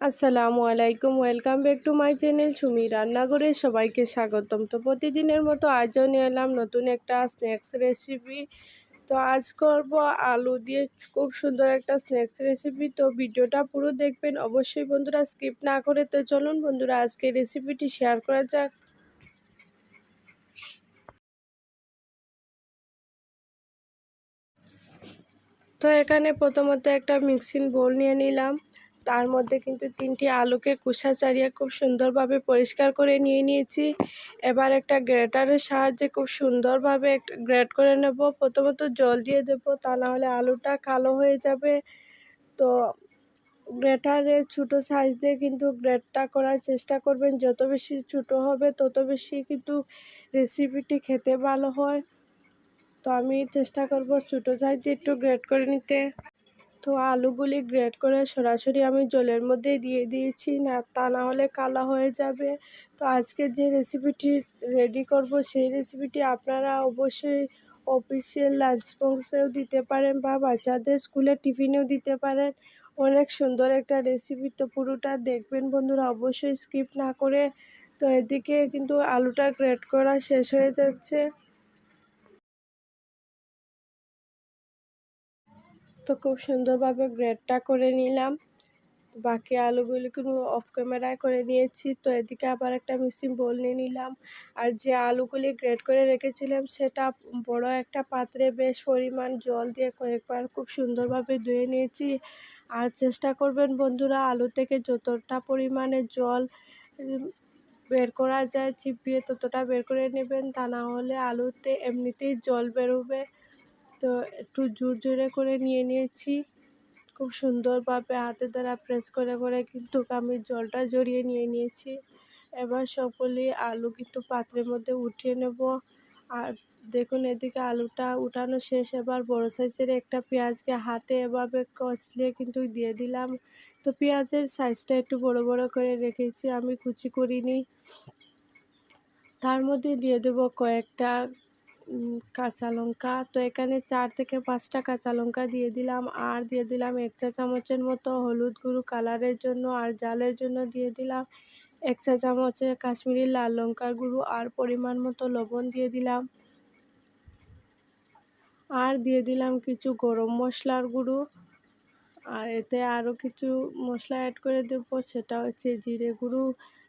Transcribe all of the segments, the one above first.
আসসালামু আলাইকুম, welcome back to my channel Sumi রান্নাঘরে সবাইকে স্বাগতম। তো প্রতিদিনের মতো আজও নিয়ে এলাম নতুন একটা স্ন্যাক্স রেসিপি। তো আজ করব আলু দিয়ে খুব সুন্দর একটা স্ন্যাক্স রেসিপি। তো ভিডিওটা পুরো দেখবেন অবশ্যই বন্ধুরা, স্কিপ না করে। তো চলুন বন্ধুরা আজকে রেসিপিটি শেয়ার করা যাক। তো এখানে প্রথমত একটা মিক্সিং বোল নিয়ে নিলাম। তার মধ্যে কিন্তু 3টি আলুকে খোসা ছাড়িয়ে খুব সুন্দরভাবে পরিষ্কার করে নিয়ে নিয়েছি। এবার একটা গ্রেটারের সাহায্যে খুব সুন্দরভাবে গ্রেট করে নেব। প্রথমত জল দিয়ে দেব, তা না হলে আলুটা কালো হয়ে যাবে। তো গ্রেটারের ছোটো সাইজ দিয়ে কিন্তু গ্রেটটা করার চেষ্টা করবেন। যত বেশি ছোটো হবে তত বেশি কিন্তু রেসিপিটি খেতে ভালো হয়। তো আমি চেষ্টা করব ছোটো সাইজ দিয়ে একটু গ্রেট করে নিতে। তো আলুগুলি গ্রেট করে সরাসরি আমি জলের মধ্যে দিয়ে দিয়েছি, তা না হলে কালো হয়ে যাবে। তো আজকে যে রেসিপিটি রেডি করব সেই রেসিপিটি আপনারা অবশ্যই অফিসিয়াল লাঞ্চ বক্সেও দিতে পারেন বা বাচ্চাদের স্কুলের টিফিনেও দিতে পারেন। অনেক সুন্দর একটা রেসিপি। তো পুরোটা দেখবেন বন্ধুরা, অবশ্যই স্কিপ না করে। তো এদিকে কিন্তু আলুটা গ্রেট করা শেষ হয়ে যাচ্ছে। তো খুব সুন্দরভাবে গ্রেটটা করে নিলাম। বাকি আলুগুলিকে অফ ক্যামেরায় করে নিয়েছি। তো এদিকে আবার একটা মিক্সিং বোল নিয়ে নিলাম। আর যে আলুগুলি গ্রেট করে রেখেছিলাম সেটা বড় একটা পাত্রে বেশ পরিমাণ জল দিয়ে কয়েকবার খুব সুন্দরভাবে ধুয়ে নিয়েছি। আর চেষ্টা করবেন বন্ধুরা, আলু থেকে যতটা পরিমাণে জল বের করা যায় চিপিয়ে ততটা বের করে নেবেন, তা না হলে আলুতে এমনিতেই জল বেরোবে। তো একটু জোরে করে নিয়ে নিয়েছি। খুব সুন্দরভাবে হাতের দ্বারা প্রেস করে করে কিন্তু আমি জলটা জড়িয়ে নিয়ে নিয়েছি। এবার সবগুলি আলু কিন্তু পাত্রের মধ্যে উঠিয়ে নেব। আর দেখুন এদিকে আলুটা উঠানো শেষ। এবার বড় সাইজের একটা পেঁয়াজকে হাতে এভাবে কষলিয়ে কিন্তু দিয়ে দিলাম। তো পেঁয়াজের সাইজটা একটু বড় বড় করে রেখেছি, আমি কুচি করিনি। তার মধ্যে দিয়ে দেব কয়েকটা কাঁচা লঙ্কা। তো এখানে 4 থেকে 5টা কাঁচা লঙ্কা দিয়ে দিলাম। আর দিয়ে দিলাম 1 চা চামচের মতো হলুদ গুঁড়ো কালারের জন্য। আর ঝালের জন্য দিয়ে দিলাম 1 চা চামচের কাশ্মীরি লাল লঙ্কার গুঁড়ো। আর পরিমাণ মতো লবণ দিয়ে দিলাম। আর দিয়ে দিলাম কিছু গরম মশলার গুঁড়ো। আর এতে আরও কিছু মশলা অ্যাড করে দেব, সেটা হচ্ছে জিরে গুঁড়ো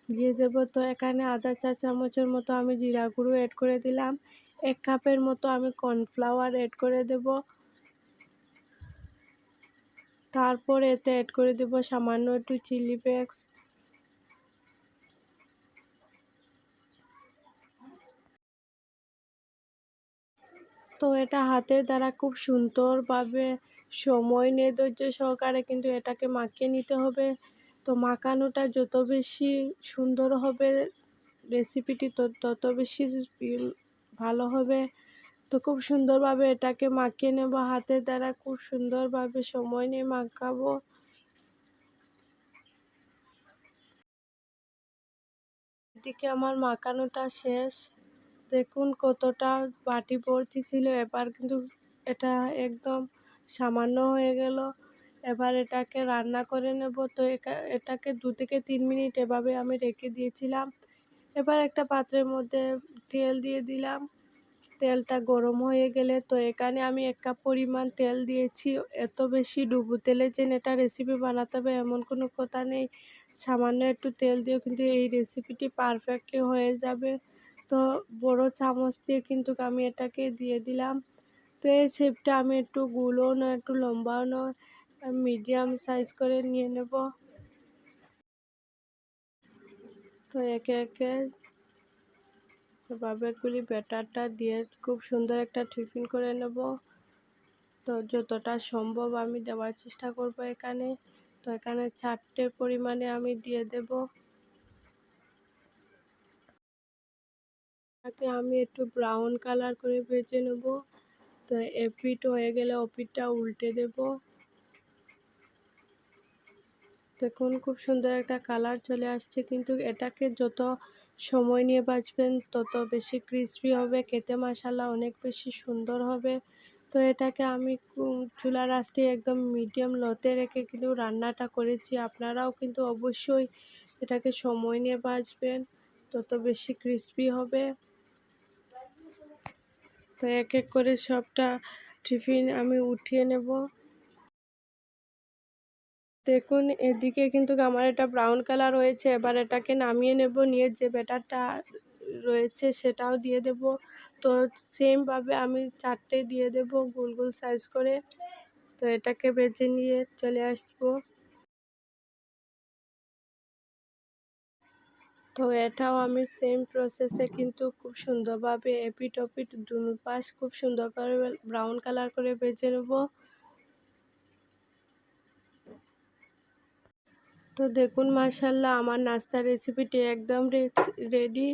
দিয়ে দেব। তো এখানে আধা চা চামচের মতো আমি জিরা গুঁড়ো অ্যাড করে দিলাম। 1 কাপের মতো আমি কর্নফ্লাওয়ার অ্যাড করে দেব। তারপর এতে অ্যাড করে দেব সামান্য একটু চিলি ফ্লেক্স। তো এটা হাতের দ্বারা খুব সুন্দরভাবে সময় নিয়ে ধৈর্য সহকারে কিন্তু এটাকে মাখিয়ে নিতে হবে। তো মাখানোটা যত বেশি সুন্দর হবে রেসিপিটি তত বেশি ভালো হবে। তো খুব সুন্দরভাবে এটাকে মাখিয়ে নেব হাতের দ্বারা, খুব সুন্দরভাবে সময় নিয়ে মাখাবো। এদিকে আমার মাখানোটা শেষ। দেখুন কতটা বাটি ভর্তি ছিল, এবার কিন্তু এটা একদম সামান্য হয়ে গেল। এবার এটাকে রান্না করে নেব। তো এটাকে 2 থেকে 3 মিনিট এভাবে আমি রেখে দিয়েছিলাম। এবার একটা পাত্রের মধ্যে তেল দিয়ে দিলাম। তেলটা গরম হয়ে গেলে তো এখানে আমি 1 কাপ পরিমাণ তেল দিয়েছি। এত বেশি ডুবো তেলে যে এটা রেসিপি বানাতে হবে এমন কোনো কথা নেই। সামান্য একটু তেল দিয়েও কিন্তু এই রেসিপিটি পারফেক্টলি হয়ে যাবে। তো বড় চামচ দিয়ে কিন্তু আমি এটাকে দিয়ে দিলাম। তো এই শেপটা আমি একটু গোলও নয় একটু লম্বাও নয়, মিডিয়াম সাইজ করে নিয়ে নেব। তো একে একে এভাবে করে ব্যাটারটা দিয়ে খুব সুন্দর একটা টিফিন করে নেব। তো যতটা সম্ভব আমি দেওয়ার চেষ্টা করব এখানে। তো এখানে 4টে পরিমাণে আমি দিয়ে দেব। তাকে আমি একটু ব্রাউন কালার করে ভেজে নেব। তো এপিঠ হয়ে গেলে ওপিঠটা উল্টে দেব। দেখুন খুব সুন্দর একটা কালার চলে আসছে, কিন্তু এটাকে যত সময় নিয়ে ভাজবেন তত বেশি ক্রিস্পি হবে, খেতে মাশাআল্লাহ অনেক বেশি সুন্দর হবে। তো এটাকে আমি চুলার আঁচটি একদম মিডিয়াম লোতে রেখে কিন্তু রান্নাটা করেছি। আপনারাও কিন্তু অবশ্যই এটাকে সময় নিয়ে ভাজবেন, তত বেশি ক্রিস্পি হবে। তো এক এক করে সবটা টিফিন আমি উঠিয়ে নেব। দেখুন এদিকে কিন্তু আমার এটা ব্রাউন কালার হয়েছে। এবার এটাকে নামিয়ে নেব, নিয়ে যে ব্যাটারটা রয়েছে সেটাও দিয়ে দেব। তো সেমভাবে আমি 4টে দিয়ে দেব গোল গোল সাইজ করে। তো এটাকে ভেজে নিয়ে চলে আসবো। তো এটাও আমি সেম প্রসেসে কিন্তু খুব সুন্দরভাবে এপিট ওপিট দুনো পাশ খুব সুন্দর করে ব্রাউন কালার করে ভেজে নেব। তো দেখুন মাশাআল্লাহ আমার নাস্তার রেসিপিটি একদম রেডি।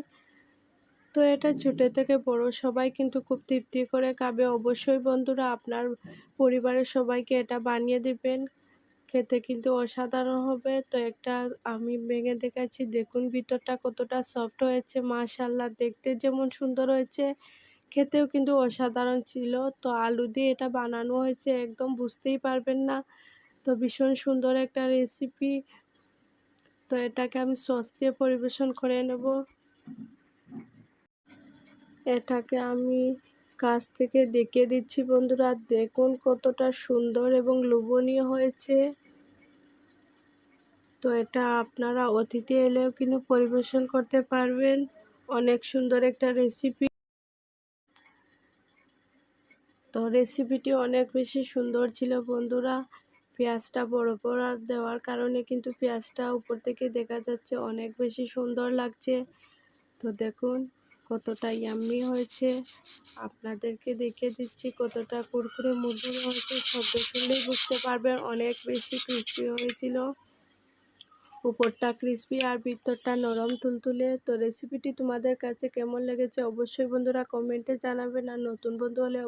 তো এটা ছোটো থেকে বড় সবাই কিন্তু খুব তৃপ্তি করে খাবে। অবশ্যই বন্ধুরা আপনার পরিবারের সবাইকে এটা বানিয়ে দিবেন, খেতে কিন্তু অসাধারণ হবে। তো একটা আমি ভেঙে দেখাচ্ছি, দেখুন ভিতরটা কতটা সফট হয়েছে। মাশাআল্লাহ দেখতে যেমন সুন্দর হয়েছে, খেতেও কিন্তু অসাধারণ ছিল। তো আলু দিয়ে এটা বানানো হয়েছে, একদম বুঝতেই পারবেন না। তো ভীষণ সুন্দর একটা রেসিপি। তো এটাকে আমি সস দিয়ে পরিবেশন করে নেব। এটাকে আমি কাছ থেকে দেখিয়ে দিচ্ছি বন্ধুরা, দেখুন কতটা সুন্দর এবং লোভনীয় হয়েছে। তো এটা আপনারা অতিথি এলেও কিন্তু পরিবেশন করতে পারবেন। অনেক সুন্দর একটা রেসিপি। তো রেসিপিটি অনেক বেশি সুন্দর ছিল বন্ধুরা। পেঁয়াজটা বড় বড় দেওয়ার কারণে কিন্তু পেঁয়াজটা উপর থেকে দেখা যাচ্ছে অনেক বেশি সুন্দর লাগছে। তো দেখুন কতটা ইয়াম্মি হয়েছে, আপনাদেরকে দেখিয়ে দিচ্ছি কতটা কুরকুরে মুরমুরে হয়েছে। শব্দ শুনলেই বুঝতে পারবেন অনেক বেশি ক্রিস্পি হয়েছিল। উপরটা ক্রিস্পি আর ভিতরটা নরম তুলতুলে। তো রেসিপিটি তোমাদের কাছে কেমন লেগেছে অবশ্যই বন্ধুরা কমেন্টে জানাবেন। আর নতুন বন্ধু হলে